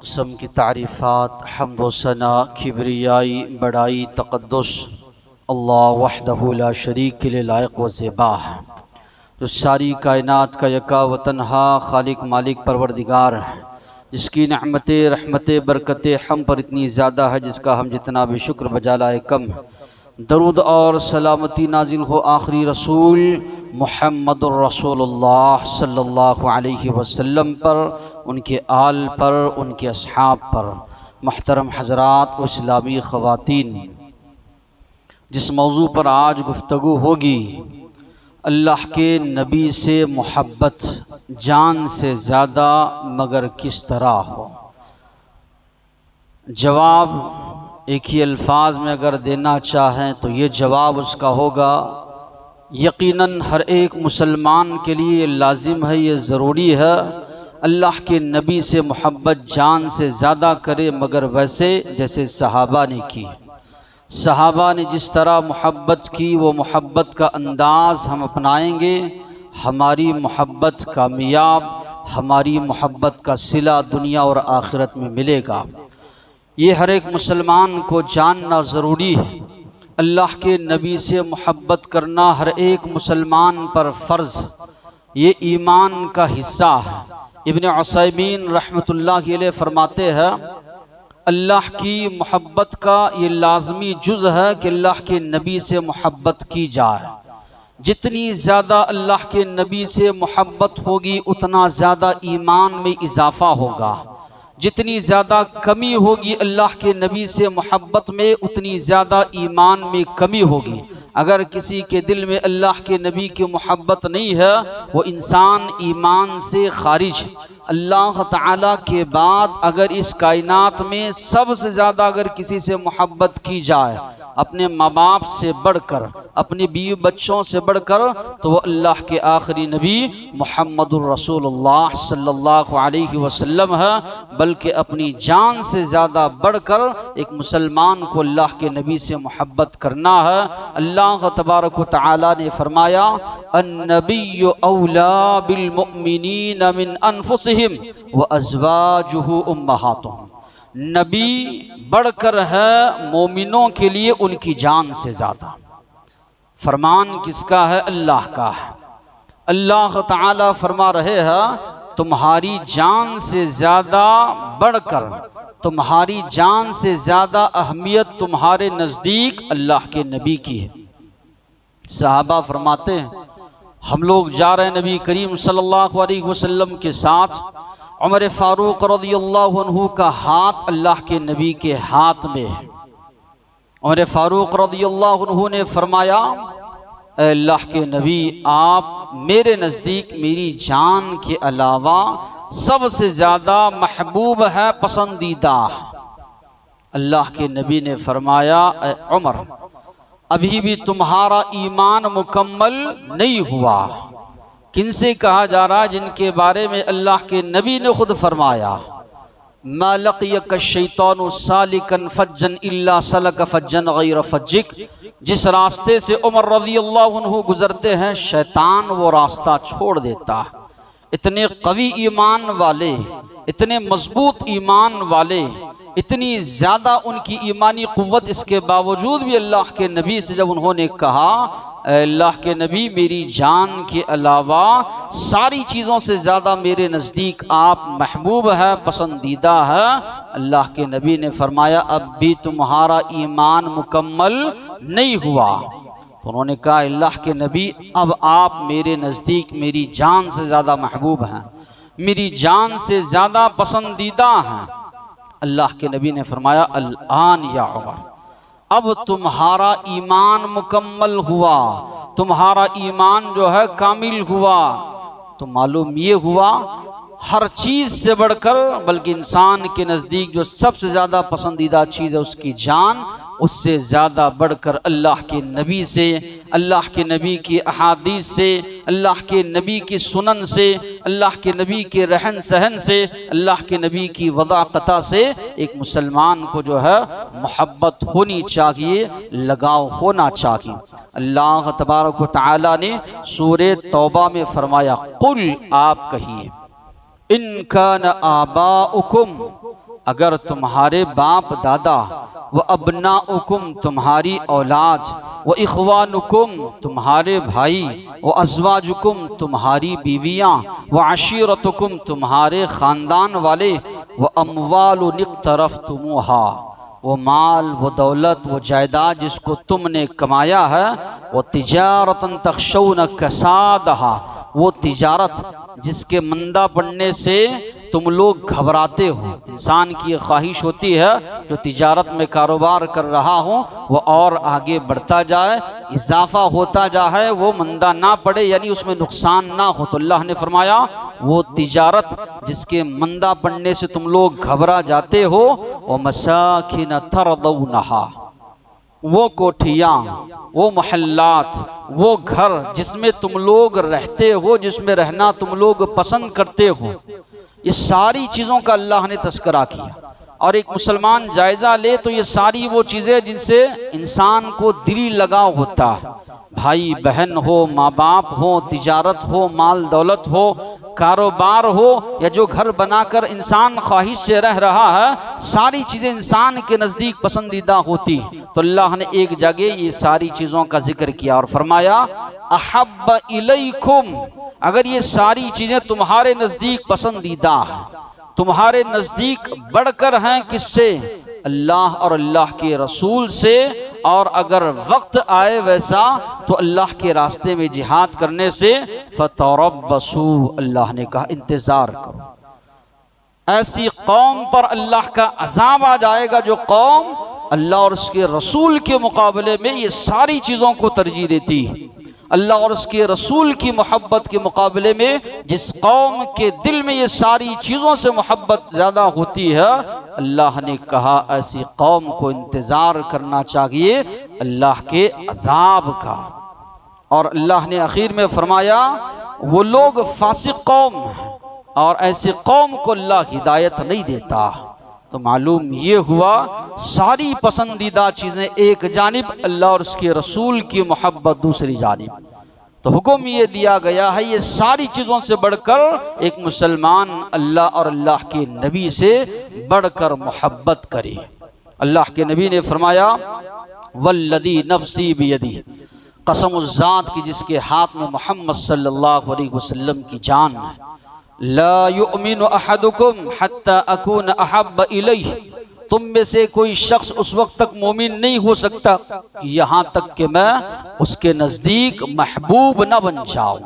कसम की तारीफ़ात हम्द व सना किबरियाई बड़ाई तक़द्दुस अल्लाह वहदहु ला शरीक के लिए लायक व ज़ेबा है, जो सारी कायनात का यका व तन्हा खालिक मालिक परवरदिगार है, जिसकी नेमतें रहमतें बरकतें हम पर इतनी ज़्यादा है जिसका हम जितना भी शुक्र बजा लाए कम है। दरूद और सलामती नाजिल हो आखिरी रसूल मुहम्मदुर रसूलुल्लाह सल्लल्लाहु अलैहि वसल्लम पर, उनके आल पर, उनके अस्हाब पर। मुहतरम हज़रात व इस्लामी ख़वातीन, जिस मौजू पर आज गुफ्तगू होगी, अल्लाह के नबी से मोहब्बत जान से ज़्यादा मगर किस तरह हो। जवाब एक ही अल्फाज में अगर देना चाहें तो ये जवाब उसका होगा, यकीनन हर एक मुसलमान के लिए लाजिम है, ये ज़रूरी है, अल्लाह के नबी से मोहब्बत जान से ज़्यादा करे, मगर वैसे जैसे सहाबा ने की। सहाबा ने जिस तरह मोहब्बत की, वो मोहब्बत का अंदाज़ हम अपनाएंगे, हमारी मोहब्बत कामयाब, हमारी मोहब्बत का सिला दुनिया और आखिरत में मिलेगा। ये हर एक मुसलमान को जानना ज़रूरी है। अल्लाह के नबी से मोहब्बत करना हर एक मुसलमान पर फ़र्ज़, ये ईमान का हिस्सा है। इब्न उसैमीन रहमतुल्लाह अलैह फरमाते हैं, अल्लाह की मोहब्बत का ये लाज़मी जुज़ है कि अल्लाह के नबी से मोहब्बत की जाए। जितनी ज़्यादा अल्लाह के नबी से मोहब्बत होगी उतना ज़्यादा ईमान में इजाफ़ा होगा। जितनी ज़्यादा कमी होगी अल्लाह के नबी से मोहब्बत में, उतनी ज़्यादा ईमान में कमी होगी। अगर किसी के दिल में अल्लाह के नबी की मोहब्बत नहीं है, वो इंसान ईमान से खारिज। अल्लाह ताला के बाद अगर इस कायनात में सबसे ज़्यादा अगर किसी से मोहब्बत की जाए, अपने माँ बाप से बढ़कर, अपने बीवी बच्चों से बढ़कर, तो वह अल्लाह के आखिरी नबी मुहम्मदुर रसूलुल्लाह सल्लल्लाहु अलैहि वसल्लम है। बल्कि अपनी जान से ज़्यादा बढ़कर एक मुसलमान को अल्लाह के नबी से मोहब्बत करना है। अल्लाह तबारक व तआला ने फरमाया, अन्नबिय्यु औला बिल मुमिनीन मिन अनफुसिहिम व अज़वाजुहु उम्महातुहुम। नबी बढ़कर है मोमिनों के लिए उनकी जान से ज़्यादा। फरमान किसका है? अल्लाह का है। अल्लाह ताला फरमा रहे हैं, तुम्हारी जान से ज़्यादा बढ़कर, तुम्हारी जान से ज़्यादा अहमियत तुम्हारे नज़दीक अल्लाह के नबी की है। सहाबा फरमाते हैं, हम लोग जा रहे हैं नबी करीम सल्लल्लाहु अलैहि वसल्लम के साथ, उमर फ़ारूक रज़ियल्लाहु अन्हु का हाथ अल्लाह के नबी के हाथ में है। उमर फ़ारूक रज़ियल्लाहु अन्हु ने फरमाया, अल्लाह के नबी, आप मेरे नज़दीक मेरी जान के अलावा सबसे ज़्यादा महबूब है, पसंदीदा है। अल्लाह के नबी ने फरमाया, उमर, अभी भी तुम्हारा ईमान मुकम्मल नहीं हुआ। किनसे कहा जा रहा है? जिनके बारे में अल्लाह के नबी ने खुद फरमाया, मा लक़ियक शैतानु सालिकन फज्जन इल्ला सलक फज्जन गैर फज्जिक। जिस रास्ते से उमर रज़ियल्लाहु अन्हु गुजरते हैं, शैतान वो रास्ता छोड़ देता है। इतने कवी ईमान वाले, इतने मजबूत ईमान वाले, इतनी ज़्यादा उनकी ईमानी क़ुव्वत, इसके बावजूद भी अल्लाह के नबी से जब उन्होंने कहा, अल्लाह के नबी, मेरी जान के अलावा सारी चीज़ों से ज़्यादा मेरे नज़दीक आप महबूब है, पसंदीदा है। अल्लाह के नबी ने फरमाया, अब भी तुम्हारा ईमान मुकम्मल नहीं हुआ। तो उन्होंने कहा, अल्लाह के नबी, अब आप मेरे नज़दीक मेरी जान से ज़्यादा महबूब हैं, मेरी जान से ज़्यादा पसंदीदा हैं। अल्लाह के नबी ने फरमाया, अल-आन या उमर, अब तुम्हारा ईमान मुकम्मल हुआ, तुम्हारा ईमान जो है कामिल हुआ। तो मालूम ये हुआ, हर चीज़ से बढ़कर, बल्कि इंसान के नज़दीक जो सबसे ज़्यादा पसंदीदा चीज़ है उसकी जान, उससे ज़्यादा बढ़कर अल्लाह के नबी से, अल्लाह के नबी की अहादीस से, अल्लाह के नबी की सुनन से, अल्लाह के नबी के रहन सहन से, अल्लाह के नबी की वदाक़ता से एक मुसलमान को जो है मोहब्बत होनी चाहिए, लगाव होना चाहिए। अल्लाह तबारक व तआला ने सूरे तौबा में फरमाया, कुल, आप कहिए, इन कान आबाउकुम अगर तुम्हारे बाप दादा, व अबनाउकुम तुम्हारी औलाद, व इख्वानुकुम तुम्हारे भाई, व अज़वाजुकुम तुम्हारी बीवियाँ, व अशीरतुकुम तुम्हारे ख़ानदान वाले, व अम्वालु निक़्तरफ़्तुमूहा वो माल वो दौलत वो जायदाद जिसको तुमने कमाया है, वो तिजारतन तख़शौन कसादहा वो तिजारत जिसके मंदा पड़ने से तुम लोग घबराते हो। इंसान की ख्वाहिश होती है जो तिजारत में कारोबार कर रहा हो वो और आगे बढ़ता जाए, इजाफा होता जाए, वो मंदा ना पड़े यानी उसमें नुकसान ना हो। तो अल्लाह ने फरमाया वो तिजारत जिसके मंदा पड़ने से तुम लोग घबरा जाते हो, वो मसाकिन तरदौनहा वो कोठियाँ वो महल्लात वो घर जिसमें तुम लोग रहते हो, जिसमें रहना तुम लोग पसंद करते हो, ये सारी चीज़ों का अल्लाह ने तस्करा किया। और एक मुसलमान जायज़ा ले तो ये सारी वो चीज़ें जिनसे इंसान को दिली लगाव होता है, भाई बहन हो, माँ बाप हो, तिजारत हो, माल दौलत हो, कारोबार हो, या जो घर बनाकर इंसान ख्वाहिश से रह रहा है, सारी चीज़ें इंसान के नज़दीक पसंदीदा होती। तो अल्लाह ने एक जगह ये सारी चीज़ों का जिक्र किया और फरमाया अहब्ब इलैकुम, अगर ये सारी चीज़ें तुम्हारे नज़दीक पसंदीदा हैं, तुम्हारे नज़दीक बढ़कर हैं किससे? अल्लाह और अल्लाह के रसूल से, और अगर वक्त आए वैसा तो अल्लाह के रास्ते में जिहाद करने से, फतरब्बसू अल्लाह ने कहा इंतज़ार करो। ऐसी कौम पर अल्लाह का अज़ाब आ जाएगा जो कौम अल्लाह और उसके रसूल के मुकाबले में ये सारी चीज़ों को तरजीह देती है। अल्लाह और उसके रसूल की मोहब्बत के मुकाबले में जिस कौम के दिल में ये सारी चीज़ों से मोहब्बत ज़्यादा होती है, अल्लाह ने कहा ऐसी कौम को इंतज़ार करना चाहिए अल्लाह के अज़ाब का। और अल्लाह ने आखिर में फरमाया वो लोग फासिक कौम और ऐसी कौम को अल्लाह हिदायत नहीं देता। तो मालूम ये हुआ सारी पसंदीदा चीज़ें एक जानिब, अल्लाह और उसके रसूल की मोहब्बत दूसरी जानिब। तो हुक्म ये दिया गया है ये सारी चीज़ों से बढ़कर एक मुसलमान अल्लाह और अल्लाह के नबी से बढ़कर मोहब्बत करे। अल्लाह के नबी ने फरमाया वल्लदी नफ्सी बियदी, कसम उस ज़ात की जिसके हाथ में मोहम्मद सल्लल्लाहु अलैहि वसल्लम की जान है, ला युमिनु अहदुकुम हत्ता अकून अहब्ब इलैहि, तुम में से कोई शख्स उस वक्त तक मोमिन नहीं हो सकता यहाँ तक कि मैं उसके नज़दीक महबूब न बन जाऊँ,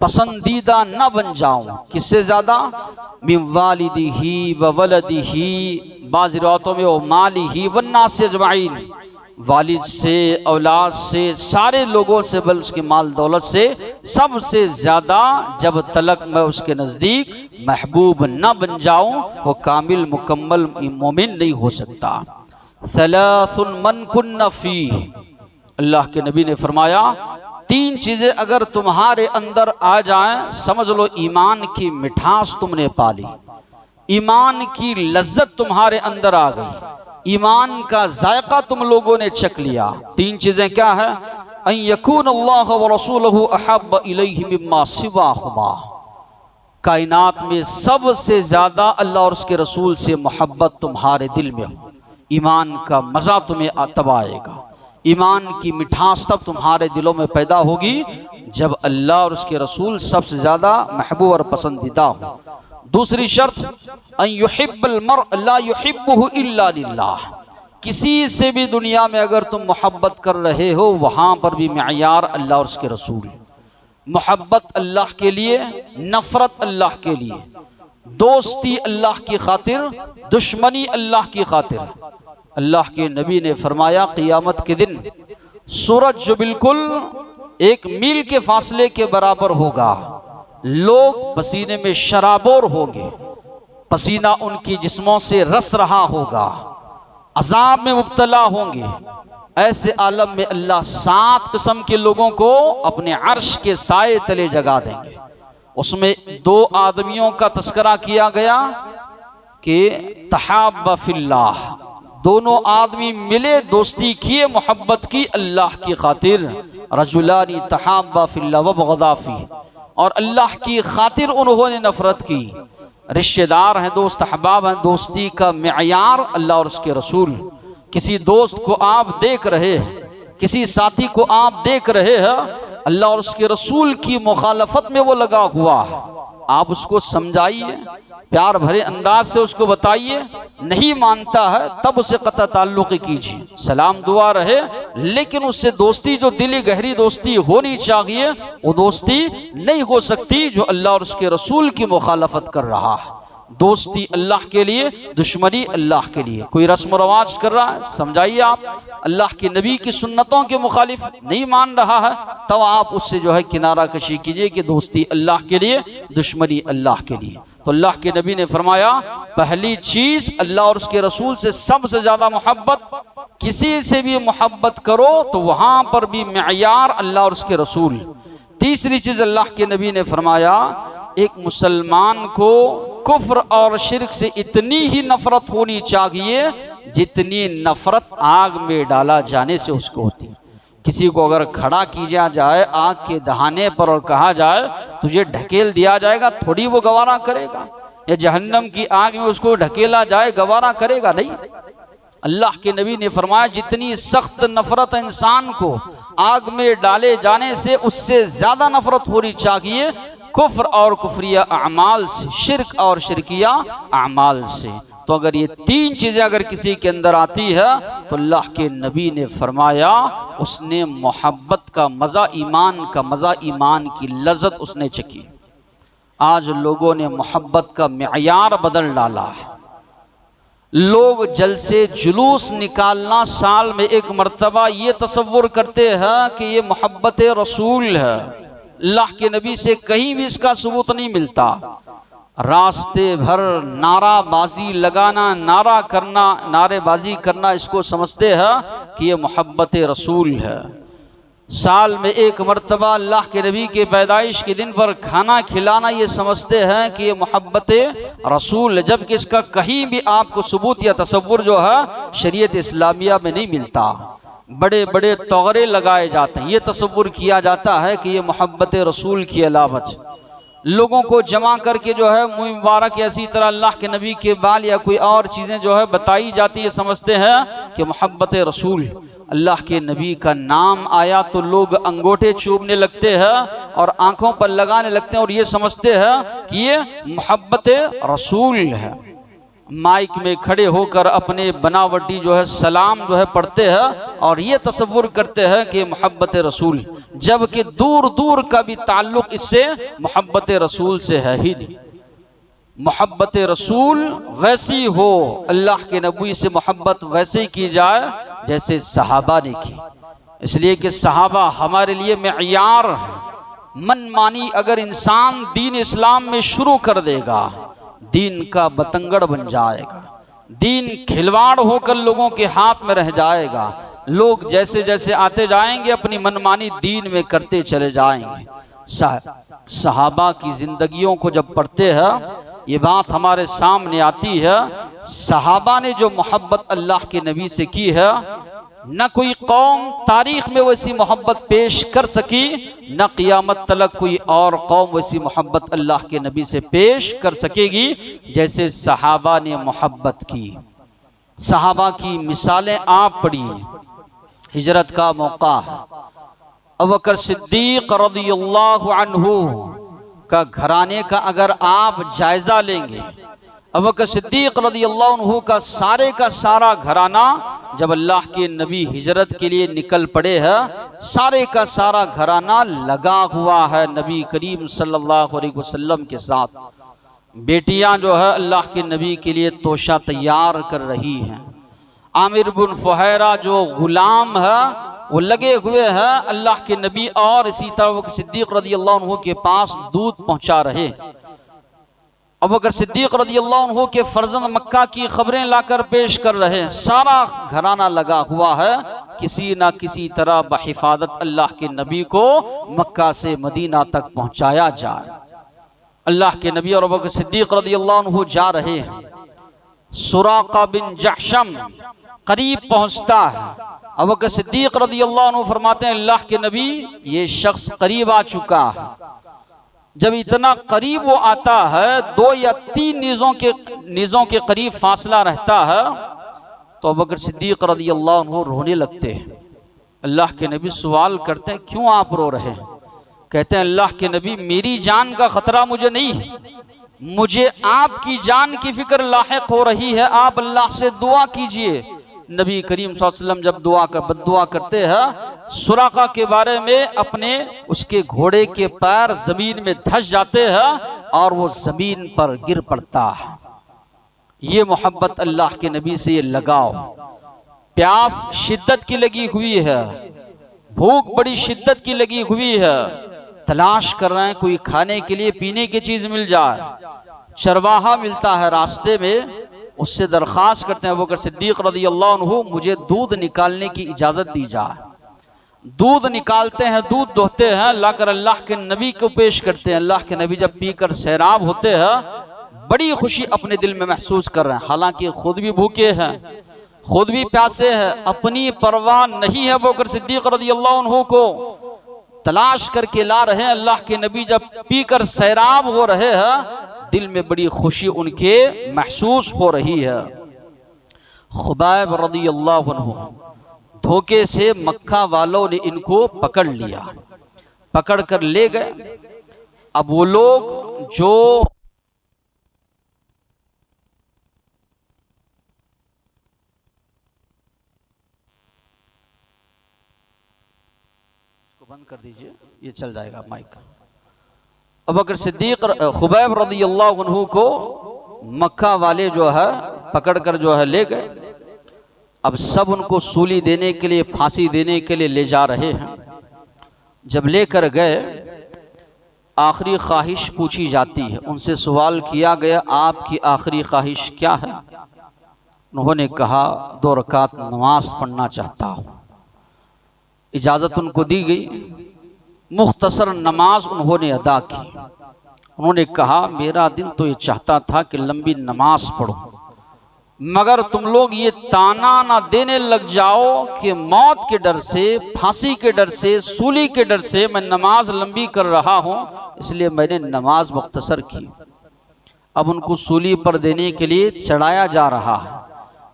पसंदीदा न बन जाऊँ। किससे ज़्यादा? मिन वालिदिही व वलदिही, बाज़ रिवायतों में वो मालिही वन्नास अजमाइन, वालिद से, औलाद से, सारे लोगों से, बल उसके माल दौलत से सबसे ज़्यादा जब तलक मैं उसके नज़दीक महबूब न बन जाऊँ वो कामिल मुकम्मल मोमिन नहीं हो सकता। सलासुन मन कुन्न फीह, अल्लाह के नबी ने फरमाया तीन चीज़ें अगर तुम्हारे अंदर आ जाएं समझ लो ईमान की मिठास तुमने पा ली, ईमान की लज्जत तुम्हारे अंदर आ गई, ईमान का जायका तुम लोगों ने चख लिया। तीन चीज़ें क्या है? अन यकून अल्लाह व रसूलुहु अहब्ब इलैहि मिम्मा सिवाहुमा, कायनात में सबसे ज़्यादा अल्लाह और उसके रसूल से मोहब्बत तुम्हारे दिल में हो, ईमान का मज़ा तुम्हें तब आएगा, ईमान की मिठास तब तुम्हारे दिलों में पैदा होगी जब अल्लाह और उसके रसूल सबसे ज़्यादा महबूब और पसंदीदा हो। दूसरी शर्त अन युहिब्बल मर्अ ला युहिब्बुहु इल्ला लिल्लाह, किसी से भी दुनिया में अगर तुम मोहब्बत कर रहे हो वहाँ पर भी मेयार अल्लाह और उसके रसूल, मोहब्बत अल्लाह के लिए, नफ़रत अल्लाह के लिए, दोस्ती अल्लाह की खातिर, दुश्मनी अल्लाह की खातिर। अल्लाह के नबी ने फरमाया क़ियामत के दिन सूरज जो बिल्कुल 1 मील के फासले के बराबर होगा, लोग पसीने में शराबोर होंगे, पसीना उनकी जिस्मों से रस रहा होगा, अजाब में मुब्तला होंगे। ऐसे आलम में अल्लाह 7 किस्म के लोगों को अपने अर्श के साए तले जगा देंगे। उसमें 2 आदमियों का तस्करा किया गया कि तहाब्बा फिल्लाह, दोनों आदमी मिले, दोस्ती किए, मोहब्बत की अल्लाह की खातिर। रजुलानी तहाब्बा फिल्लाह व बग़दा फीह, और अल्लाह की खातिर उन्होंने नफरत की। रिश्तेदार हैं, दोस्त अहबाब हैं, दोस्ती का मियार अल्लाह और उसके रसूल। किसी दोस्त को आप देख रहे हैं, किसी साथी को आप देख रहे हैं, अल्लाह और उसके रसूल की मुखालफत में वो लगा हुआ है, आप उसको समझाइए, प्यार भरे अंदाज से उसको बताइए। नहीं मानता है तब उसे कतई ताल्लुक़ कीजिए, सलाम दुआ रहे, लेकिन उससे दोस्ती, जो दिली गहरी दोस्ती होनी चाहिए, वो दोस्ती नहीं हो सकती जो अल्लाह और उसके रसूल की मुखालफत कर रहा है। दोस्ती अल्लाह के लिए, दुश्मनी अल्लाह के लिए। कोई रस्म रवाज कर रहा है, समझाइए आप, अल्लाह के नबी की सुन्नतों के मुखालिफ नहीं मान रहा है, तब आप उससे जो है किनारा कशी कीजिए कि दोस्ती अल्लाह के लिए, दुश्मनी अल्लाह के लिए। तो अल्लाह के नबी ने फरमाया, पहली चीज अल्लाह और उसके रसूल से सबसे ज्यादा मोहब्बत, किसी से भी मोहब्बत करो तो वहां पर भी मियार अल्लाह और उसके रसूल। तीसरी चीज अल्लाह के नबी ने फरमाया, एक मुसलमान को कुफ्र और शिर्क से इतनी ही नफरत होनी चाहिए जितनी नफरत आग में डाला जाने से उसको होती। किसी को अगर खड़ा किया जाए आग के दहाने पर और कहा जाए तुझे ढकेल दिया जाएगा, थोड़ी वो गवारा करेगा। या जहन्नम की आग में उसको ढकेला जाए, गवारा करेगा नहीं। अल्लाह के नबी ने फरमाया, जितनी सख्त नफरत इंसान को आग में डाले जाने से, उससे ज्यादा नफरत होनी चाहिए कुफ्र और कुफरिया अमाल से, शिरक और शिरकिया अमाल से। तो अगर ये तीन चीजें अगर किसी के अंदर आती है तो अल्लाह के नबी ने फरमाया उसने मोहब्बत का मजा, ईमान का मजा, ईमान की लज्जत उसने चखी। आज लोगों ने मोहब्बत का मियार बदल डाला है। लोग जलसे जुलूस निकालना साल में एक मर्तबा ये तसव्वुर करते हैं कि ये मोहब्बत रसूल है। अल्लाह के नबी से कहीं भी इसका सबूत नहीं मिलता। रास्ते भर नाराबाजी लगाना, नारा करना, नारेबाजी करना, इसको समझते हैं कि ये मोहब्बत रसूल है। साल में एक मर्तबा अल्लाह के नबी के पैदाइश के दिन पर खाना खिलाना, ये समझते हैं कि ये मोहब्बत रसूल है, जबकि इसका कहीं भी आपको सबूत या तसव्वुर जो है शरीयत इस्लामिया में नहीं मिलता। बड़े बड़े तोगरे लगाए जाते हैं, ये तसव्वुर किया जाता है कि ये मोहब्बत रसूल की अलामत। लोगों को जमा करके जो है मुँह मुबारक ऐसी तरह अल्लाह के नबी के बाल या कोई और चीज़ें जो है बताई जाती है, समझते हैं कि मोहब्बत रसूल। अल्लाह के नबी का नाम आया तो लोग अंगूठे चूमने लगते हैं और आंखों पर लगाने लगते हैं और ये समझते हैं कि ये मोहब्बत रसूल है। माइक में खड़े होकर अपने बनावटी जो है सलाम जो है पढ़ते हैं और ये तसव्वुर करते हैं कि मोहब्बत रसूल, जबकि दूर दूर का भी ताल्लुक इससे मोहब्बत रसूल से है ही नहीं। मोहब्बत रसूल वैसी हो, अल्लाह के नबी से मोहब्बत वैसे की जाए जैसे सहाबा ने की, इसलिए कि सहाबा हमारे लिए मियार है। मनमानी अगर इंसान दीन इस्लाम में शुरू कर देगा, दीन का बतंगड़ बन जाएगा, दीन खिलवाड़ होकर लोगों के हाथ में रह जाएगा। लोग जैसे जैसे आते जाएंगे अपनी मनमानी दीन में करते चले जाएंगे। सहाबा की जिंदगियों को जब पढ़ते हैं ये बात हमारे सामने आती है, सहाबा ने जो मोहब्बत अल्लाह के नबी से की है, न कोई कौम तारीख में वैसी मोहब्बत पेश कर सकी, न क़ियामत तलक कोई और कौम वैसी मोहब्बत अल्लाह के नबी से पेश कर सकेगी जैसे सहाबा ने मोहब्बत की। सहाबा की मिसालें आप पढ़िए। हिजरत का मौका है, अबू बकर सिद्दीक रज़ियल्लाहु अन्हु का घराने का अगर आप जायजा लेंगे, अबू बकर सिद्दीक रज़ियल्लाहु अन्हु का सारा घराना जब अल्लाह के नबी हिजरत के लिए निकल पड़े हैं, सारे का सारा घराना लगा हुआ है नबी करीम सल्लल्लाहु अलैहि वसल्लम के साथ। बेटियां जो है अल्लाह के नबी के लिए तोशा तैयार कर रही हैं। आमिर बिन फुहैरा जो गुलाम है वो लगे हुए हैं अल्लाह के नबी और इसी तरह सिद्दीक रज़ियल्लाहु अन्हु के पास दूध पहुंचा रहे। अबू बकर सिद्दीक रज़ियल्लाहु अन्हु के फर्जंद मक्का की खबरें लाकर पेश कर रहे हैं। सारा घराना लगा हुआ है, किसी ना किसी तरह बहिफाजत अल्लाह के नबी को मक्का से मदीना तक पहुंचाया जाए। अल्लाह के नबी और अबू बकर सिद्दीक रज़ियल्लाहु अन्हु जा रहे हैं। सुराका बिन जहशम करीब पहुंचता है। अबू बकर सिद्दीक रज़ियल्लाहु अन्हु फरमाते हैं, अल्लाह के नबी ये शख्स करीब आ चुका है। जब इतना करीब वो आता है, 2 या 3 नीज़ों के करीब फासला रहता है, तो अबू बकर सिद्दीक रज़ियल्लाहु अन्हु रोने लगते हैं। अल्लाह के नबी सवाल करते हैं, क्यों आप रो रहे हैं? कहते हैं, अल्लाह के नबी, मेरी जान का खतरा मुझे नहीं, मुझे आपकी जान की फिक्र लाहिक हो रही है। आप अल्लाह से दुआ कीजिए। नबी करीम सल्लल्लाहु अलैहि वसल्लम जब बद्दुआ करते हैं, सुराका के बारे में अपने उसके घोड़े के पैर जमीन में धंस जाते हैं और वो जमीन पर गिर पड़ता है। ये मोहब्बत अल्लाह के नबी से, ये लगाव। प्यास शिद्दत की लगी हुई है, भूख बड़ी शिद्दत की लगी हुई है, तलाश कर रहे हैं कोई खाने के लिए पीने की चीज मिल जाए। चरवाहा मिलता है रास्ते में, उससे दरख्वास्त करते हैं, अबू बकर सिद्दीक रज़ियल्लाहु अन्हु, मुझे दूध निकालने की इजाज़त दी जाए। दूध निकालते हैं, दूध दोहते हैं, लाकर अल्लाह के नबी को पेश करते हैं। अल्लाह के नबी जब पीकर सैराब होते हैं, बड़ी खुशी अपने दिल में महसूस कर रहे हैं। हालांकि खुद भी भूखे हैं, खुद भी प्यासे हैं, अपनी परवाह नहीं है। अबू बकर सिद्दीक रज़ियल्लाहु अन्हु को तलाश करके ला रहे हैं। अल्लाह के नबी जब पीकर सैराब हो रहे हैं, दिल में बड़ी खुशी उनके महसूस हो रही है। खुबैब रज़ियल्लाहु अन्हु, धोखे से मक्का वालों ने इनको पकड़ लिया, पकड़ कर ले गए। अब वो लोग जो बंद कर दीजिए, ये चल जाएगा माइक। अबू बकर सिद्दीक खुबैब रज़ियल्लाहु अन्हु को मक्का वाले जो है पकड़ कर जो है ले गए। अब सब उनको सूली देने के लिए, फांसी देने के लिए ले जा रहे हैं। जब लेकर गए, आखिरी ख्वाहिश पूछी जाती है, उनसे सवाल किया गया, आपकी आखिरी ख्वाहिश क्या है? उन्होंने कहा, 2 रकात नमाज पढ़ना चाहता हूँ। इजाज़त उनको दी गई। मुख्तसर नमाज उन्होंने अदा की। उन्होंने कहा, मेरा दिल तो ये चाहता था कि लंबी नमाज पढ़ो, मगर तुम लोग ये ताना ना देने लग जाओ कि मौत के डर से, फांसी के डर से, सूली के डर से मैं नमाज लंबी कर रहा हूँ, इसलिए मैंने नमाज मुख्तसर की। अब उनको सूली पर देने के लिए चढ़ाया जा रहा है।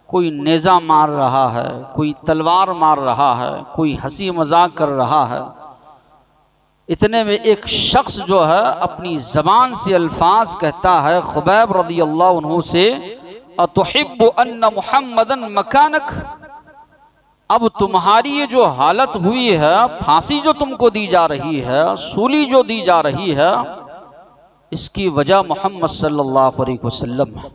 कोई नेज़ा मार रहा है, कोई तलवार मार रहा है, कोई हंसी मजाक कर रहा है। इतने में एक शख्स जो है अपनी ज़बान से अल्फाज कहता है खुबैब रज़ियल्लाहु अन्हु से, अतुहिब्बु अन्न मुहम्मदन मकानक, अब तुम्हारी ये जो हालत हुई है, फांसी जो तुमको दी जा रही है, सूली जो दी जा रही है, इसकी वजह मोहम्मद सल्लल्लाहु अलैहि वसल्लम है।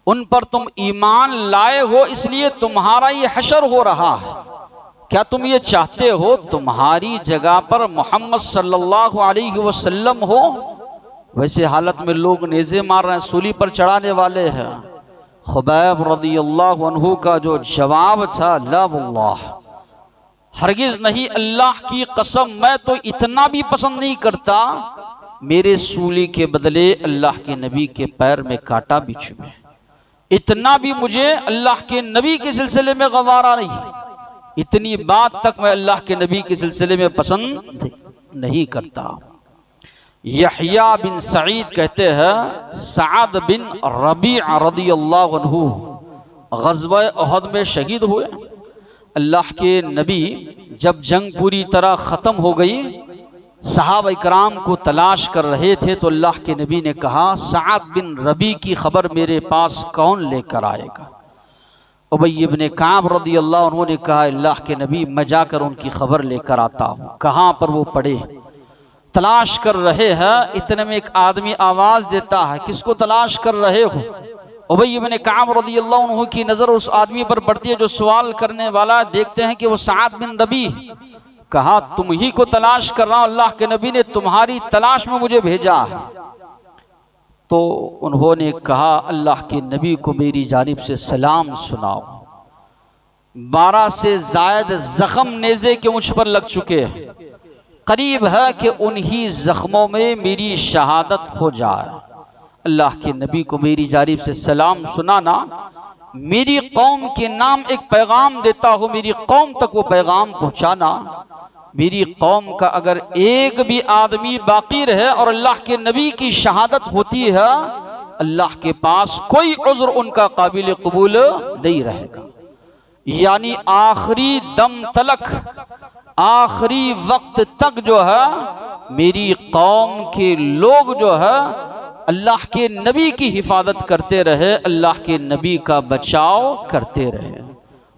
उन पर तुम ईमान लाए हो, इसलिए तुम्हारा ये हशर हो रहा है। क्या तुम ये चाहते हो तुम्हारी जगह पर मोहम्मद सल्लल्लाहु अलैहि वसल्लम हो? वैसे हालत में लोग नेज़े मार रहे हैं, सूली पर चढ़ाने वाले हैं। खुबैब रज़ियल्लाहु अन्हु का जो जवाब था, ला वल्लाह, हरगिज नहीं, अल्लाह की कसम, मैं तो इतना भी पसंद नहीं करता मेरे सूली के बदले अल्लाह के नबी के पैर में कांटा भी चुभे। इतना भी मुझे अल्लाह के नबी के सिलसिले में गवारा नहीं, इतनी बात तक मैं अल्लाह के नबी के सिलसिले में पसंद नहीं करता। यहया बिन सईद कहते हैं, साद बिन रबीअ रज़ियल्लाहु अन्हु ग़ज़वा उहद में शहीद हुए। अल्लाह के नबी जब जंग पूरी तरह ख़त्म हो गई, सहाबा इकराम को तलाश कर रहे थे, तो अल्लाह के नबी ने कहा, साद बिन रबी की खबर मेरे पास कौन लेकर आएगा? उबई इब्न काब रज़ियल्लाहु अन्हु ने कहा, अल्लाह के नबी, मैं जाकर उनकी खबर लेकर आता हूँ। कहाँ पर वो पड़े? तलाश कर रहे हैं। इतने में एक आदमी आवाज देता है, किसको तलाश कर रहे हो? उबई इब्न काब रज़ियल्लाहु अन्हु की नजर उस आदमी पर पड़ती है जो सवाल करने वाला। देखते हैं कि वो साद बिन रबी। कहा, तुम ही को तलाश कर रहा हूं, अल्लाह के नबी ने तुम्हारी तलाश में मुझे भेजा है। तो उन्होंने कहा, अल्लाह के नबी को मेरी जानिब से सलाम सुनाओ। 12 से जायद जख्म नेज़े के मुझ पर लग चुके हैं, करीब है कि उन्हीं जख्मों में मेरी शहादत हो जाए। अल्लाह के नबी को मेरी जानिब से सलाम सुनाना, मेरी कौम के नाम एक पैगाम देता हो, मेरी कौम तक वो पैगाम पहुँचाना। मेरी कौम का अगर एक भी आदमी बाकी रहे और अल्लाह के नबी की शहादत होती है, अल्लाह के पास कोई उज़्र उनका काबिल कबूल नहीं रहेगा। यानी आखिरी दम तलक, आखिरी वक्त तक जो है मेरी कौम के लोग जो है अल्लाह के नबी की हिफाजत करते रहे, अल्लाह के नबी का बचाव करते रहे।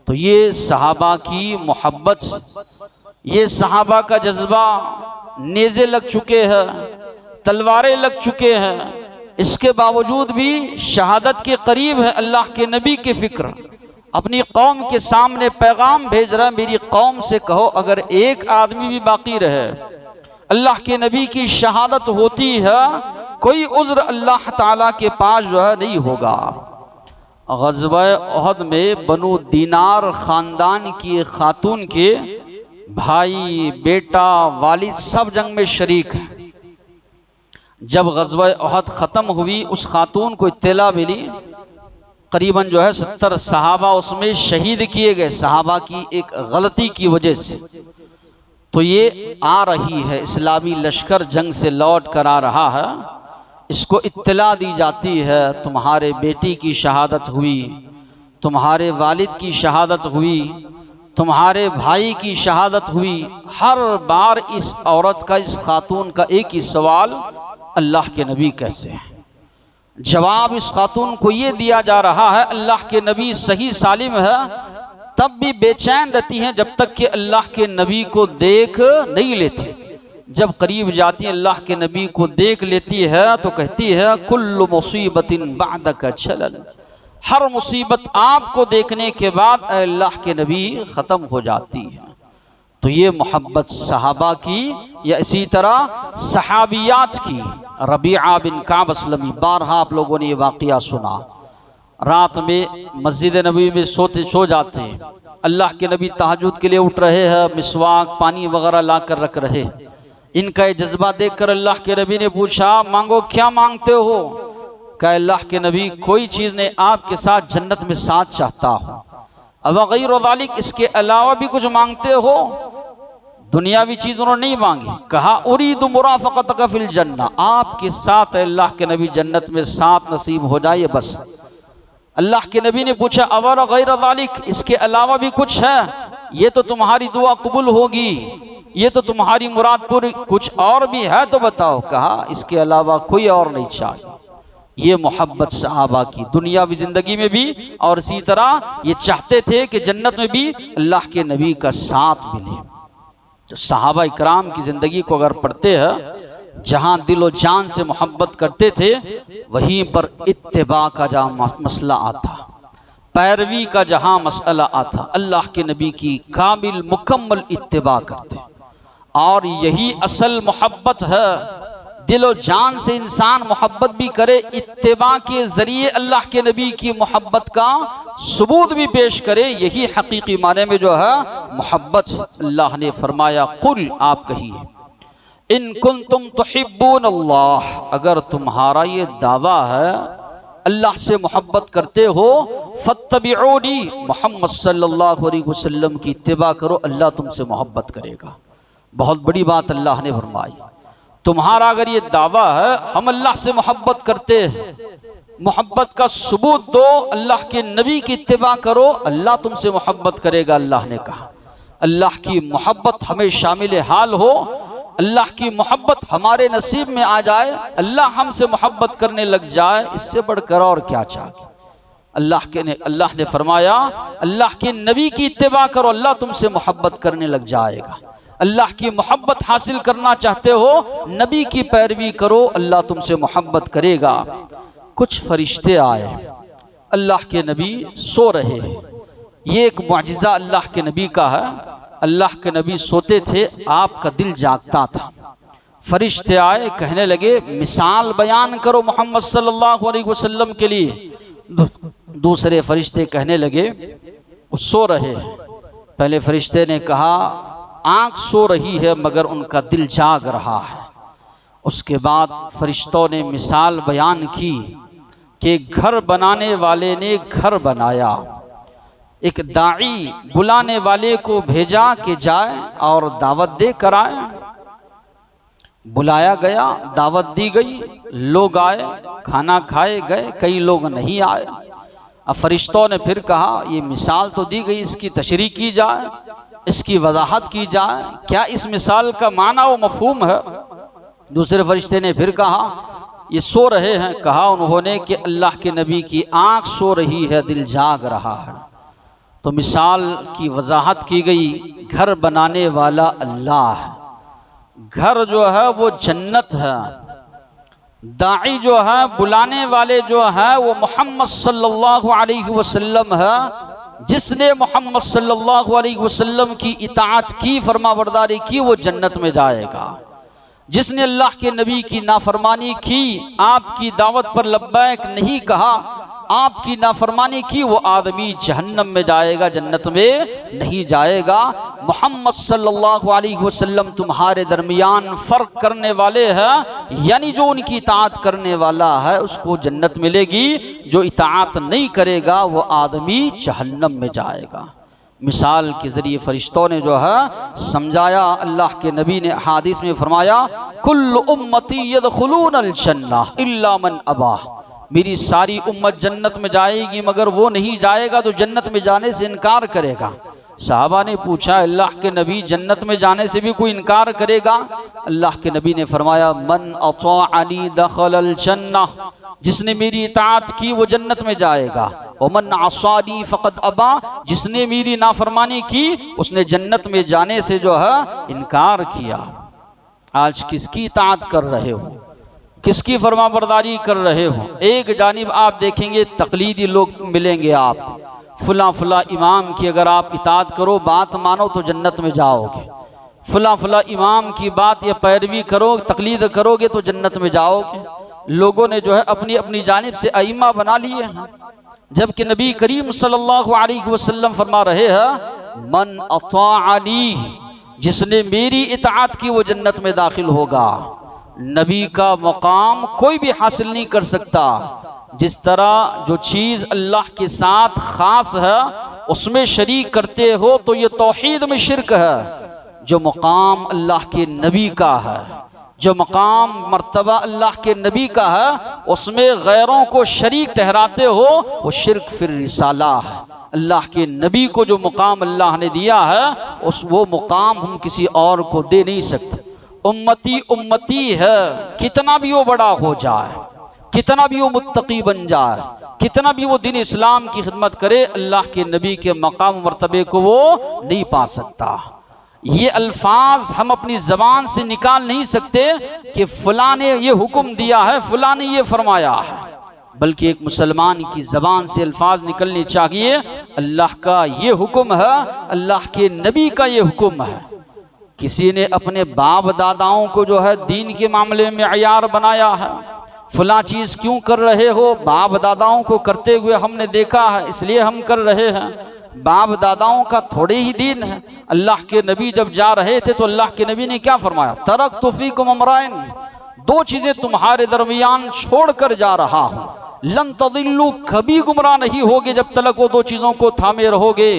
तो ये सहाबा की मोहब्बत, ये सहाबा का जज्बा, नेज़े लग चुके हैं, तलवारें लग चुके हैं, इसके बावजूद भी शहादत के करीब है अल्लाह के नबी की फिक्र। अपनी कौम के सामने पैगाम भेज रहा है, मेरी कौम से कहो अगर एक आदमी भी बाकी रहे, अल्लाह के नबी की शहादत होती है, कोई उज़्र अल्लाह ताला के पास जो है नहीं होगा। ग़ज़वा उहद में बनु दीनार ख़ानदान की खातून के भाई, बेटा, वालिद सब जंग में शरीक हैं। जब ग़ज़वा उहद ख़त्म हुई, उस खातून को इत्तला मिली, करीबन जो है 70 सहाबा उसमें शहीद किए गए सहाबा की एक गलती की वजह से। तो ये आ रही है, इस्लामी लश्कर जंग से लौट कर आ रहा है, इसको इत्तला दी जाती है तुम्हारे बेटी की शहादत हुई, तुम्हारे वालिद की शहादत हुई, तुम्हारे भाई की शहादत हुई। हर बार इस औरत का, इस खातून का एक ही सवाल, अल्लाह के नबी कैसे हैं? जवाब इस खातून को ये दिया जा रहा है अल्लाह के नबी सही सालिम है, तब भी बेचैन रहती हैं जब तक कि अल्लाह के नबी को देख नहीं लेती। जब करीब जाती है, अल्लाह के नबी को देख लेती है तो कहती है कुल्लु मुसीबतिन बादक छलल, हर मुसीबत आपको देखने के बाद अल्लाह के नबी ख़त्म हो जाती है। तो ये मोहब्बत सहाबा की, या इसी तरह सहाबियात की। रबीआ बिन काब असलमी, बारहा आप लोगों ने ये वाक़या सुना, रात में मस्जिद नबी में सो जाते हैं, अल्लाह के नबी तहज्जुद के लिए उठ रहे हैं, मिसवाक पानी वगैरह ला कर रख रहे। इनका ये जज्बा देखकर अल्लाह के नबी ने पूछा, मांगो, क्या मांगते हो? कहा अल्लाह के नबी, कोई चीज़ नहीं, आपके साथ जन्नत में साथ चाहता हूँ। अब गैर ज़ालिक, इसके अलावा भी कुछ मांगते हो? दुनियावी चीज़ उन्होंने नहीं मांगी। कहा उरीदु मुराफ़क़तक फ़िल जन्नह, आपके साथ अल्लाह के नबी जन्नत में साथ नसीब हो जाए बस। अल्लाह के नबी ने पूछा अवर गैर ज़ालिक, इसके अलावा भी कुछ है? ये तो तुम्हारी दुआ कबूल होगी, ये तो तुम्हारी मुराद पूरी, कुछ और भी है तो बताओ। कहा इसके अलावा कोई और नहीं चाहिए। ये मोहब्बत सहाबा की, दुनियावी ज़िंदगी में भी, और इसी तरह ये चाहते थे कि जन्नत में भी अल्लाह के नबी का साथ मिले। तो सहाबा इकराम की ज़िंदगी को अगर पढ़ते हैं, जहाँ दिलो जान से मोहब्बत करते थे, वहीं पर इत्तिबा का जहाँ मसला आता, पैरवी का जहाँ मसला आता, अल्लाह के नबी की कामिल मुकम्मल इत्तिबा करते। और यही असल मोहब्बत है, दिलो जान से इंसान मोहब्बत भी करे, इत्तिबा के ज़रिए अल्लाह के नबी की मोहब्बत का सबूत भी पेश करे, यही हकीकी माने में जो है मोहब्बत। अल्लाह ने फरमाया कुल, आप कहिए, इन कुंतुम तुहिब्बून अल्लाह, अगर तुम्हारा ये दावा है अल्लाह से मोहब्बत करते हो, फत्तबिऊनी, मोहम्मद सल्लल्लाहु अलैहि वसल्लम की इत्तिबा करो, अल्लाह तुमसे मोहब्बत करेगा। बहुत बड़ी बात अल्लाह ने फरमाई। तुम्हारा अगर ये दावा है हम अल्लाह से मोहब्बत करते हैं, मोहब्बत का सबूत दो, अल्लाह के नबी की इत्तिबा करो, अल्लाह तुमसे मोहब्बत करेगा। अल्लाह ने कहा अल्लाह की मोहब्बत हमें शामिल हाल हो, अल्लाह की मोहब्बत हमारे नसीब में आ जाए, अल्लाह हमसे मोहब्बत करने लग जाए, इससे बढ़कर और क्या चाहिए। अल्लाह ने फरमाया अल्लाह के नबी की इत्तिबा करो, अल्लाह तुमसे मोहब्बत करने लग जाएगा। अल्लाह की मोहब्बत हासिल करना चाहते हो, नबी की पैरवी करो, अल्लाह तुमसे मोहब्बत करेगा। कुछ फरिश्ते आए, अल्लाह के नबी सो रहे हैं। ये एक मुअजिज़ा अल्लाह के नबी का है। अल्लाह के नबी सोते थे, आपका दिल जागता था। फरिश्ते आए, कहने लगे मिसाल बयान करो मोहम्मद सल्लल्लाहु अलैहि वसल्लम के लिए। दूसरे फरिश्ते कहने लगे वो सो रहे हैं। पहले फरिश्ते ने कहा आँख सो रही है मगर उनका दिल जाग रहा है। उसके बाद फरिश्तों ने मिसाल बयान की कि घर बनाने वाले ने घर बनाया, एक दाई बुलाने वाले को भेजा कि जाए और दावत दे कर आए। बुलाया गया, दावत दी गई, लोग आए, खाना खाए गए, कई लोग नहीं आए। अब फरिश्तों ने फिर कहा ये मिसाल तो दी गई, इसकी तशरीह की जाए, इसकी वजाहत की जाए, क्या इस मिसाल का माना व मफहूम है। दूसरे फरिश्ते ने फिर कहा ये सो रहे हैं। कहा उन्होंने कि अल्लाह के नबी की आंख सो रही है, दिल जाग रहा है। तो मिसाल की वजाहत की गई, घर बनाने वाला अल्लाह है, घर जो है वो जन्नत है, दाई जो है बुलाने वाले जो है वो मोहम्मद सल्लल्लाहु अलैहि वसल्लम है। जिसने मोहम्मद सल्लल्लाहु अलैहि वसल्लम की इताअत की, फरमाबरदारी की, वो जन्नत में जाएगा। जिसने अल्लाह के नबी की नाफरमानी की, आपकी दावत पर लब्बैक नहीं कहा, आपकी नाफरमानी की, वो आदमी जहन्नम में जाएगा, जन्नत में नहीं जाएगा। मोहम्मद सल्लल्लाहु अलैहि वसल्लम तुम्हारे दरमियान फ़र्क करने वाले हैं, यानी जो उनकी इताअत करने वाला है उसको जन्नत मिलेगी, जो इताअत नहीं करेगा वो आदमी जहन्नम में जाएगा। मिसाल के ज़रिए फ़रिश्तों ने जो है समझाया। अल्लाह के नबी ने हादिस में फरमाया कुल्लु उम्मती यदखुलूनल जन्नह इल्ला मन अबा, मेरी सारी उम्मत जन्नत में जाएगी मगर वो नहीं जाएगा जो जन्नत में जाने से इनकार करेगा। साहबा ने पूछा अल्लाह के नबी जन्नत में जाने से भी कोई इनकार करेगा? अल्लाह के नबी ने फरमाया मन अताअनी दखलल जन्नह, जिसने मेरी इताअत की वो जन्नत में जाएगा। और मन असानी फ़क़द अबा, जिसने मेरी नाफरमानी की उसने जन्नत में जाने से जो है इनकार किया। आज किसकी इताअत कर रहे हो, किसकी फरमाबरदारी कर रहे हो? एक जानिब आप देखेंगे तकलीदी लोग मिलेंगे, आप फुला फुला इमाम की अगर आप इताअत करो, बात मानो तो जन्नत में जाओगे। फुला फुला इमाम की बात या पैरवी करो, तकलीद करोगे तो जन्नत में जाओगे। लोगों ने जो है अपनी अपनी जानिब से अइम्मा बना लिए हैं, जबकि नबी करीम सल्लल्लाहु अलैहि वसल्लम फरमा रहे हैं मन अताअनी, जिसने मेरी इताअत की वो जन्नत में दाखिल होगा। नबी का मकाम कोई भी हासिल नहीं कर सकता। जिस तरह जो चीज़ अल्लाह के साथ ख़ास है उसमें शरीक करते हो तो ये तौहीद में शिरक है। जो मकाम अल्लाह के नबी का है, जो मकाम मर्तबा अल्लाह के नबी का है, उसमें गैरों को शरीक ठहराते हो वो शिरक फिर रिसाला है। अल्लाह के नबी को जो मुकाम अल्लाह ने दिया है उस वो मुकाम हम किसी और को दे नहीं सकते। उम्मती उम्मती है, कितना भी वो बड़ा हो जाए, कितना भी वो मुत्तकी बन जाए, कितना भी वो दिन इस्लाम की खिदमत करे, अल्लाह के नबी के मकाम मर्तबे को वो नहीं पा सकता। ये अल्फाज हम अपनी ज़बान से निकाल नहीं सकते कि फलां ने ये हुक्म दिया है, फलां ने ये फरमाया है, बल्कि एक मुसलमान की ज़बान से अल्फाज निकलने चाहिए अल्लाह का ये हुक्म है, अल्लाह के नबी का ये हुक्म है। किसी ने अपने बाप दादाओं को जो है दीन के मामले में अयार बनाया है, फलां चीज़ क्यों कर रहे हो, बाप दादाओं को करते हुए हमने देखा है इसलिए हम कर रहे हैं। बाप दादाओं का थोड़े ही दीन है। अल्लाह के नबी जब जा रहे थे तो अल्लाह के नबी ने क्या फरमाया, तरक्तु फीकुम अमरैन, दो चीज़ें तुम्हारे दरमियान छोड़ कर जा रहा हूँ, लन तदिल्लु, कभी गुमराह नहीं होगे जब तक वो दो चीज़ों को थामे रहोगे,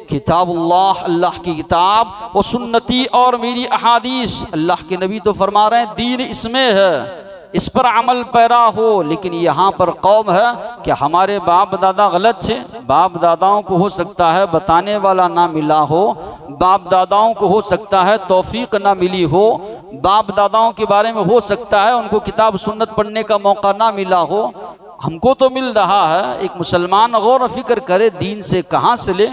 किताबुल्लाह, अल्लाह की किताब, वो सुन्नती और मेरी अहादीस। अल्लाह के नबी तो फरमा रहे हैं दीन इसमें है, इस पर अमल पैरा हो। लेकिन यहाँ पर कौम है कि हमारे बाप दादा गलत थे, बाप दादाओं को हो सकता है बताने वाला ना मिला हो, बाप दादाओं को हो सकता है तौफीक ना मिली हो, बाप दादाओं के बारे में हो सकता है उनको किताब सुन्नत पढ़ने का मौका ना मिला हो, हमको तो मिल रहा है। एक मुसलमान गौर फिक्र करे दीन से कहाँ से ले,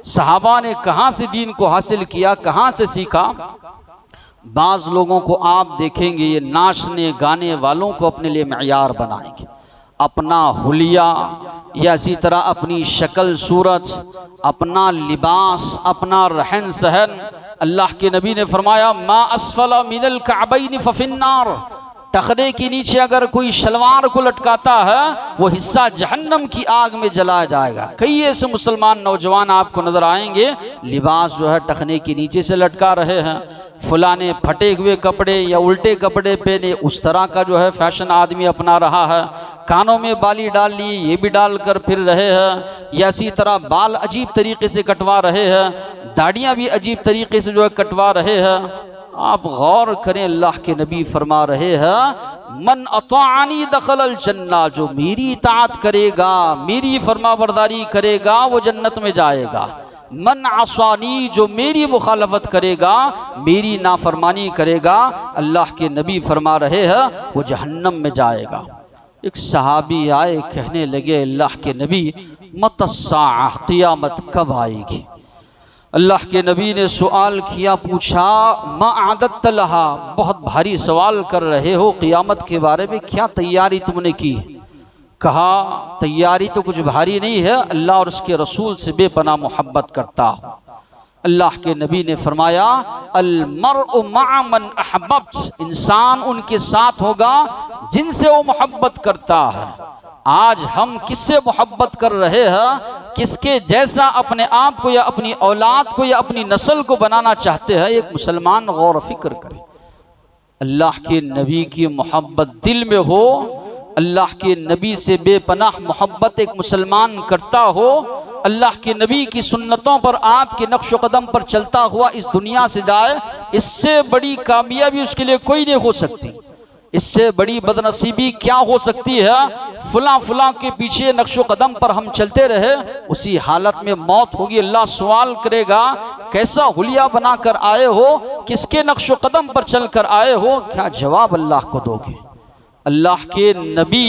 सहाबा ने कहाँ से दीन को हासिल किया, कहाँ से सीखा। बाज़ लोगों को आप देखेंगे ये नाचने गाने वालों को अपने लिए मयार बनाएंगे, अपना हुलिया या इसी तरह अपनी शक्ल सूरत, अपना लिबास, अपना रहन सहन। अल्लाह के नबी ने फरमाया मा अस्फला मिनल कअबैन फफिन्नार, टखने के नीचे अगर कोई शलवार को लटकाता है वो हिस्सा जहन्नम की आग में जलाया जाएगा। कई ऐसे मुसलमान नौजवान आपको नजर आएंगे लिबास जो है टखने के नीचे से लटका रहे हैं, फुलाने फटे हुए कपड़े या उल्टे कपड़े पहने, उस तरह का जो है फैशन आदमी अपना रहा है। कानों में बाली डाल ली, ये भी डाल कर फिर रहे हैं, या इसी तरह बाल अजीब तरीके से कटवा रहे हैं, दाढ़ियाँ भी अजीब तरीके से जो है कटवा रहे हैं। आप गौर करें, अल्लाह के नबी फरमा रहे हैं मन अतानी दखलल जन्ना, जो मेरी इताअत करेगा, मेरी फरमाबरदारी करेगा वो जन्नत में जाएगा। मन आसानी, जो मेरी मुखालफत करेगा, मेरी नाफरमानी करेगा, अल्लाह के नबी फरमा रहे हैं वो जहन्नम में जाएगा। एक सहाबी आए, कहने लगे अल्लाह के नबी मतस्साअ, क़ियामत कब आएगी? अल्लाह के नबी ने सवाल किया, पूछा मा आदत लहा, बहुत भारी सवाल कर रहे हो, क़ियामत के बारे में क्या तैयारी तुमने की? कहा तैयारी तो कुछ भारी नहीं है, अल्लाह और उसके रसूल से बेपनाह मोहब्बत करता हूँ। अल्लाह के नबी ने फरमाया अल मर्उ मअ मन अहब्बत, इंसान उनके साथ होगा जिनसे वो मोहब्बत करता है। आज हम किससे मोहब्बत कर रहे हैं, किसके जैसा अपने आप को या अपनी औलाद को या अपनी नस्ल को बनाना चाहते हैं, एक मुसलमान गौर फिक्र करे। अल्लाह के नबी की मोहब्बत दिल में हो, अल्लाह के नबी से बेपनाह मोहब्बत एक मुसलमान करता हो, अल्लाह के नबी की सुन्नतों पर आपके नक्श कदम पर चलता हुआ इस दुनिया से जाए, इससे बड़ी कामयाबी उसके लिए कोई नहीं हो सकती। इससे बड़ी बदनसीबी क्या हो सकती है? फुला फुला के पीछे नक्शो कदम पर हम चलते रहे, उसी हालत में मौत होगी। अल्लाह सवाल करेगा कैसा हुलिया बनाकर आए हो, किसके नक्शो कदम पर चलकर आए हो? क्या जवाब अल्लाह को दोगे? अल्लाह के नबी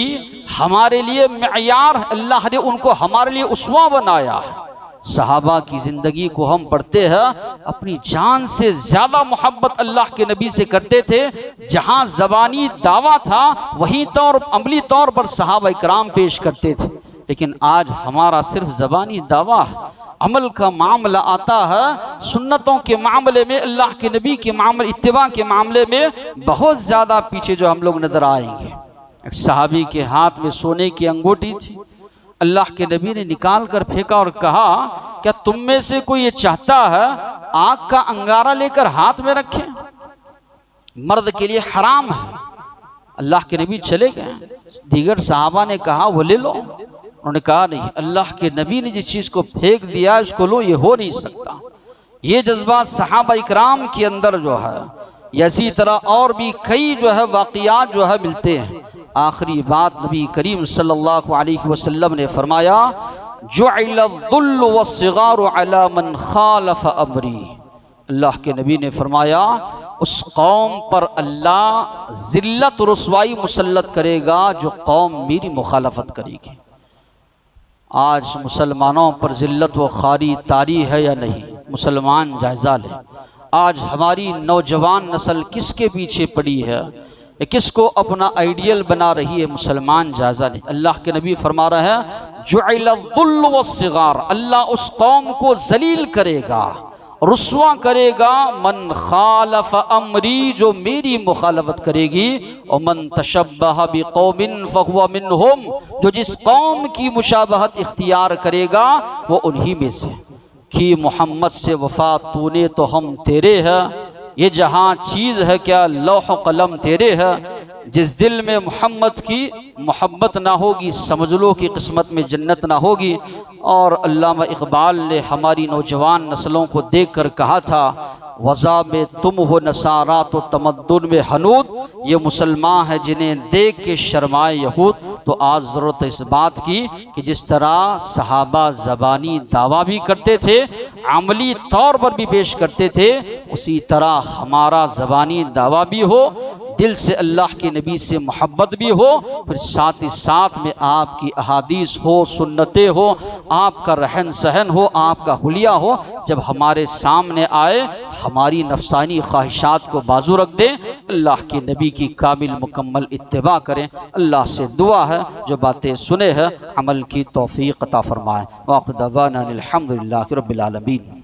हमारे लिए मेयार, अल्लाह ने उनको हमारे लिए उसवा बनाया है। सहाबा की ज़िंदगी को हम पढ़ते हैं, अपनी जान से ज़्यादा मोहब्बत अल्लाह के नबी से करते थे। जहाँ ज़बानी दावा था वहीं तौर अमली तौर पर सहाबा इकराम पेश करते थे। लेकिन आज हमारा सिर्फ ज़बानी दावा, अमल का मामला आता है। सुन्नतों के मामले में, अल्लाह के नबी के मामले, इत्तिबा के मामले में बहुत ज़्यादा पीछे जो हम लोग नजर आएंगे। एक सहाबी के हाथ में सोने की अंगूठी थी, अल्लाह के नबी ने निकाल कर फेंका और कहा क्या तुम में से कोई ये चाहता है आग का अंगारा लेकर हाथ में रखे? मर्द के लिए हराम है। अल्लाह के नबी चले गए, दीगर सहाबा ने कहा वो ले लो। उन्होंने कहा नहीं, अल्लाह के नबी ने जिस चीज़ को फेंक दिया उसको लो, ये हो नहीं सकता। ये जज्बा सहाबा इकराम के अंदर जो है, इसी तरह और भी कई जो है वाक़ियात जो है मिलते हैं। आखिरी बात नबी करीम सल्लल्लाहु अलैहि वसल्लम ने फरमाया जुइलद्दुल्लु वस्सिगारु अला मन खालफ अमरी। अल्लाह के नबी ने फरमाया उस कौम पर अल्लाह जिल्लत रुसवाई मुसल्लत करेगा जो कौम मेरी मुखालफत करेगी। आज मुसलमानों पर जिल्लत व खारी तारी है या नहीं? मुसलमान जायज़ा लें। आज हमारी नौजवान नस्ल किसके पीछे पड़ी है, किसको अपना आइडियल बना रही है? मुसलमान जायज़ा लें। अल्लाह के नबी फरमा रहे हैं जुइलद्दुल्लु वस्सिगार, अल्लाह उस कौम को जलील करेगा, रुस्वा करेगा, मन खालफ अमरी, जो मेरी मुखालफत करेगी, और मन तशब्बह बिकौमिन फहुवा मिनहुम, जो जिस कौम की मुशाबहत इख्तियार करेगा वो उन्हीं में से। कि मोहम्मद से वफा तूने तो हम तेरे हैं, ये जहाँ चीज़ है क्या लौह कलम तेरे है। जिस दिल में मोहम्मद की मोहब्बत ना होगी, समझ लो कि किस्मत में जन्नत ना होगी। और अल्लामा इकबाल ने हमारी नौजवान नस्लों को देख कर कहा था वज़ा में तुम हो नसारा तो तमद्दुन में हनूद, ये मुसलमान है जिन्हें देख के शर्माए यहूद। तो आज ज़रूरत है इस बात की कि जिस तरह सहाबा ज़बानी दावा भी करते थे, अमली तौर पर भी पेश करते थे, उसी तरह हमारा ज़बानी दावा भी हो, दिल से अल्लाह के नबी से मोहब्बत भी हो, फिर साथ ही साथ में आपकी अहादीस हो, सुन्नतें हो, आपका रहन सहन हो, आपका हुलिया हो। जब हमारे सामने आए हमारी नफसानी ख्वाहिशात को बाजू रख दें, अल्लाह के नबी की कामिल मुकम्मल इत्तिबा करें। अल्लाह से दुआ है जो बातें सुने हैं अमल की तौफीक अता फरमाए। वाक़िअ दअवाना अनिल हम्दुलिल्लाहि रब्बिल आलमीन।